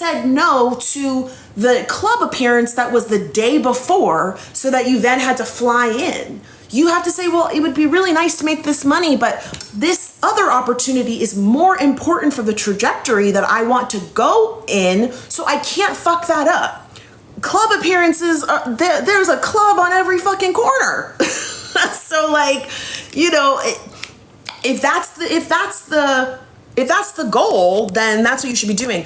said no to the club appearance that was the day before so that you then had to fly in. You have to say, well, it would be really nice to make this money, but this other opportunity is more important for the trajectory that I want to go in, so I can't fuck that up. Club appearances, there's a club on every fucking corner. So like, you know, if that's the goal, then that's what you should be doing.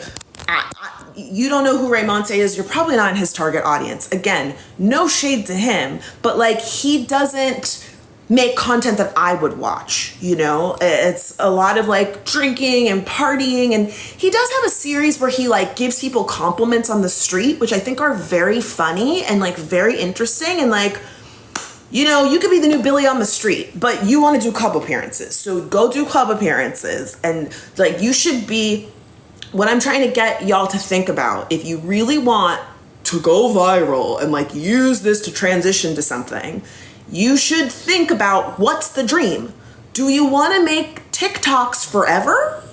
You don't know who Raymonte is. You're probably not in his target audience. Again, no shade to him, but like, he doesn't make content that I would watch, you know? It's a lot of like drinking and partying, and he does have a series where he like gives people compliments on the street, which I think are very funny and like very interesting, and like, you know, you could be the new Billy on the street, but you want to do club appearances. So go do club appearances. And like, you should be, what I'm trying to get y'all to think about, if you really want to go viral and like use this to transition to something, you should think about, what's the dream? Do you want to make TikToks forever?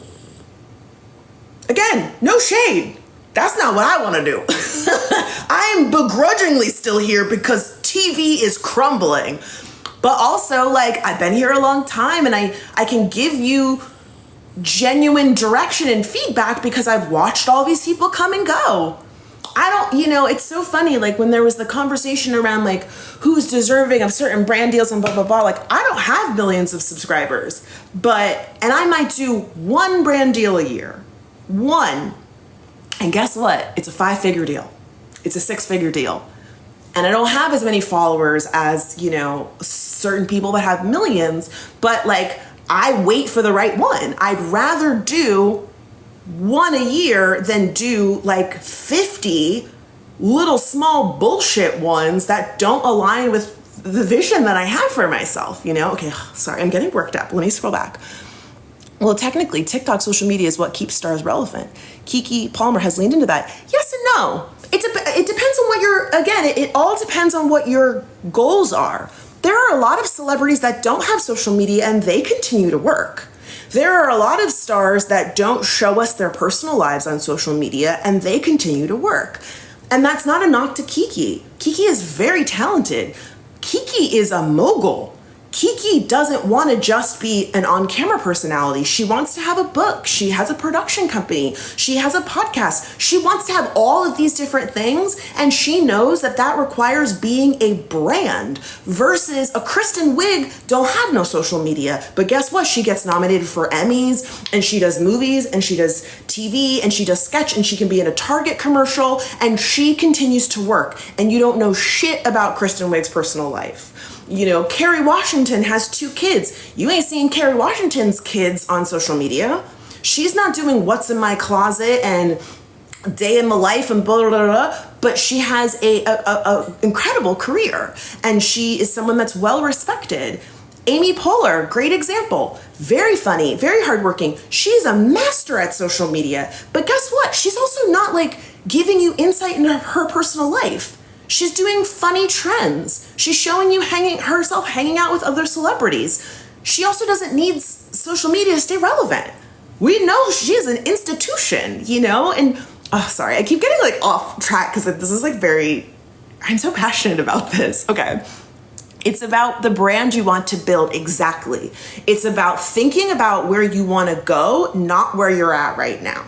Again, no shade. That's not what I want to do. I'm begrudgingly still here because TV is crumbling. But also, like, I've been here a long time, and I can give you genuine direction and feedback because I've watched all these people come and go. I don't, you know, it's so funny, like when there was the conversation around like who's deserving of certain brand deals and blah, blah, blah. Like, I don't have millions of subscribers, and I might do one brand deal a year. One. And guess what? It's a 5-figure deal. It's a 6-figure deal. And I don't have as many followers as, you know, certain people that have millions, but like, I wait for the right one. I'd rather do one a year than do like 50 little small bullshit ones that don't align with the vision that I have for myself, you know? Okay, sorry, I'm getting worked up. Let me scroll back. Well, technically, TikTok social media is what keeps stars relevant. Keke Palmer has leaned into that. Yes and no. It depends on what it all depends on what your goals are. There are a lot of celebrities that don't have social media and they continue to work. There are a lot of stars that don't show us their personal lives on social media and they continue to work. And that's not a knock to Keke. Keke is very talented. Keke is a mogul. Keke doesn't want to just be an on-camera personality. She wants to have a book. She has a production company. She has a podcast. She wants to have all of these different things, and she knows that that requires being a brand versus a Kristen Wiig don't have no social media. But guess what? She gets nominated for Emmys, and she does movies, and she does TV, and she does sketch, and she can be in a Target commercial, and she continues to work. And you don't know shit about Kristen Wiig's personal life. You know, Kerry Washington has 2 kids. You ain't seeing Kerry Washington's kids on social media. She's not doing what's in my closet and day in my life and blah, blah, blah, blah, but she has a incredible career, and she is someone that's well respected. Amy Poehler, great example. Very funny, very hardworking. She's a master at social media, but guess what? She's also not like giving you insight into her personal life. She's doing funny trends. She's showing you herself hanging out with other celebrities. She also doesn't need social media to stay relevant. We know she is an institution, you know? And, sorry, I keep getting like off track because this is like I'm so passionate about this. Okay. It's about the brand you want to build, exactly. It's about thinking about where you want to go, not where you're at right now.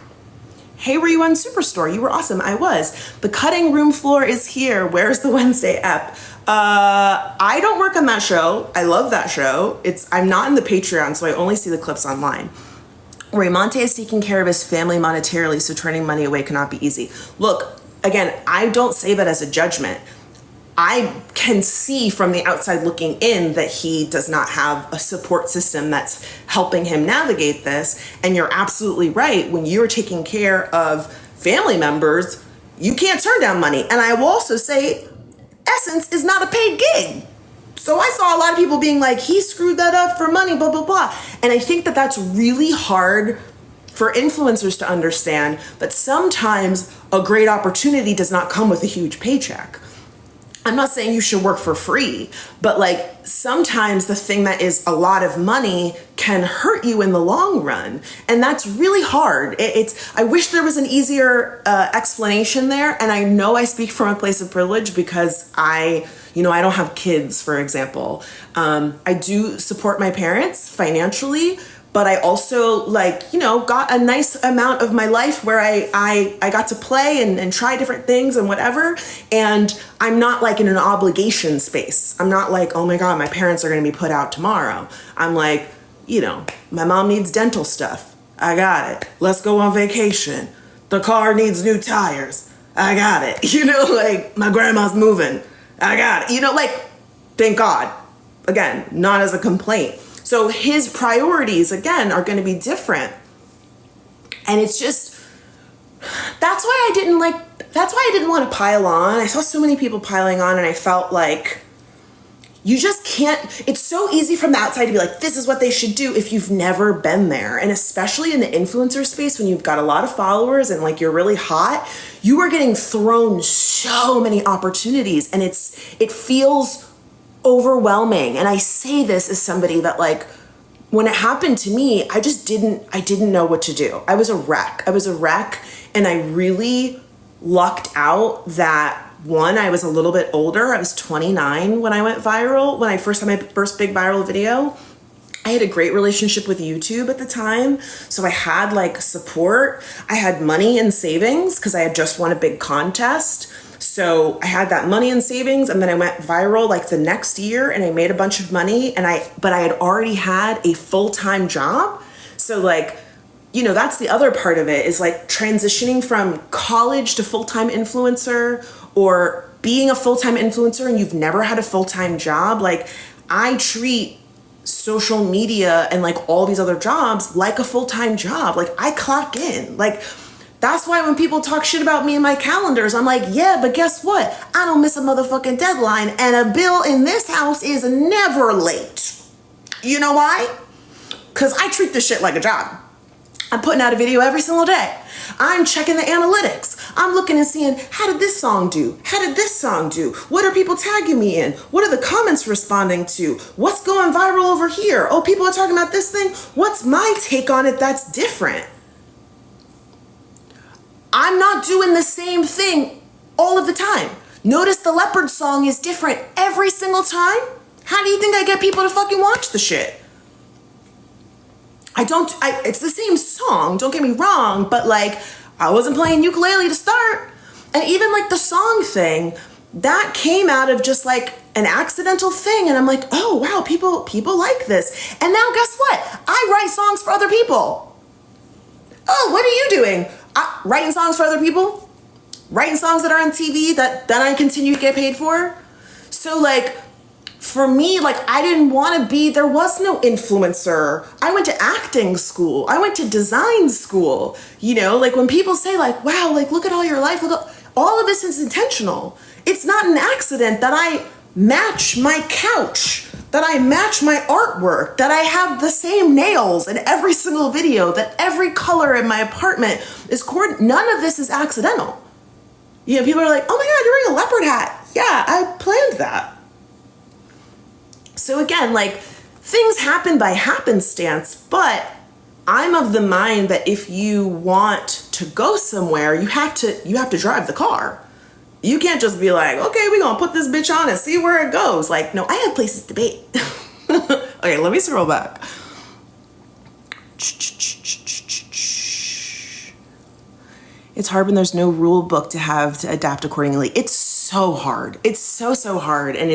Hey, were you on Superstore? You were awesome. I was. The cutting room floor is here. Where's the Wednesday app? I don't work on that show. I love that show. I'm not in the Patreon, so I only see the clips online. Raymonte is taking care of his family monetarily, so turning money away cannot be easy. Look, again, I don't say that as a judgment. I can see from the outside looking in that he does not have a support system that's helping him navigate this. And you're absolutely right. When you're taking care of family members, you can't turn down money. And I will also say, Essence is not a paid gig. So I saw a lot of people being like, he screwed that up for money, blah, blah, blah. And I think that that's really hard for influencers to understand, that sometimes a great opportunity does not come with a huge paycheck. I'm not saying you should work for free, but like, sometimes the thing that is a lot of money can hurt you in the long run. And that's really hard. I wish there was an easier explanation there. And I know I speak from a place of privilege because I don't have kids, for example. I do support my parents financially, but I also got a nice amount of my life where I got to play and try different things and whatever. And I'm not like in an obligation space. I'm not like, oh my God, my parents are going to be put out tomorrow. I'm like, my mom needs dental stuff. I got it. Let's go on vacation. The car needs new tires. I got it. My grandma's moving. I got it. Thank God. Again, not as a complaint. So his priorities, again, are going to be different. And it's just, that's why I didn't want to pile on. I saw so many people piling on and I felt like you just can't, it's so easy from the outside to be like, this is what they should do if you've never been there. And especially in the influencer space, when you've got a lot of followers and you're really hot, you are getting thrown so many opportunities and it feels overwhelming. And I say this as somebody that when it happened to me, I didn't know what to do. I was a wreck and I really lucked out that one, I was a little bit older. I was 29 when I went viral, when I first had my first big viral video. I had a great relationship with YouTube at the time. So I had support. I had money and savings because I had just won a big contest. So I had that money and savings, and then I went viral the next year and I made a bunch of money but I had already had a full-time job. So that's the other part of it is transitioning from college to full-time influencer or being a full-time influencer and you've never had a full-time job. I treat social media and all these other jobs like a full-time job. I clock in. That's why when people talk shit about me and my calendars, I'm like, yeah, but guess what? I don't miss a motherfucking deadline and a bill in this house is never late. You know why? Because I treat this shit like a job. I'm putting out a video every single day. I'm checking the analytics. I'm looking and seeing, how did this song do? How did this song do? What are people tagging me in? What are the comments responding to? What's going viral over here? Oh, people are talking about this thing. What's my take on it that's different? I'm not doing the same thing all of the time. Notice the Leopard song is different every single time. How do you think I get people to fucking watch the shit? It's the same song, don't get me wrong, but I wasn't playing ukulele to start. And even the song thing, that came out of just an accidental thing. And I'm like, oh wow, people like this. And now guess what? I write songs for other people. Oh, what are you doing? Writing songs for other people? Writing songs that are on TV that I continue to get paid for? So for me, I didn't want to be, there was no influencer. I went to acting school. I went to design school. When people say wow, look at all your life, all of this is intentional. It's not an accident that I match my couch, that I match my artwork, that I have the same nails in every single video, that every color in my apartment is coordinated. None of this is accidental. People are like, oh my God, you're wearing a leopard hat. Yeah, I planned that. So again, things happen by happenstance, but I'm of the mind that if you want to go somewhere, you have to drive the car. You can't just be like, okay, we're gonna put this bitch on and see where it goes. No, I have places to be. Okay, let me scroll back. It's hard when there's no rule book to have to adapt accordingly. It's so hard. It's so hard. And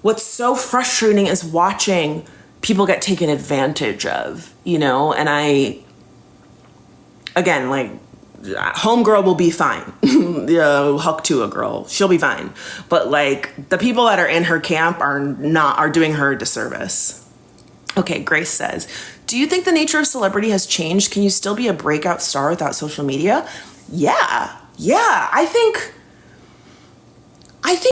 what's so frustrating is watching people get taken advantage of, and homegirl will be fine. Huck to a girl, she'll be fine. But the people that are in her camp are doing her a disservice. Okay, Grace says, do you think the nature of celebrity has changed? Can you still be a breakout star without social media? Yeah. I think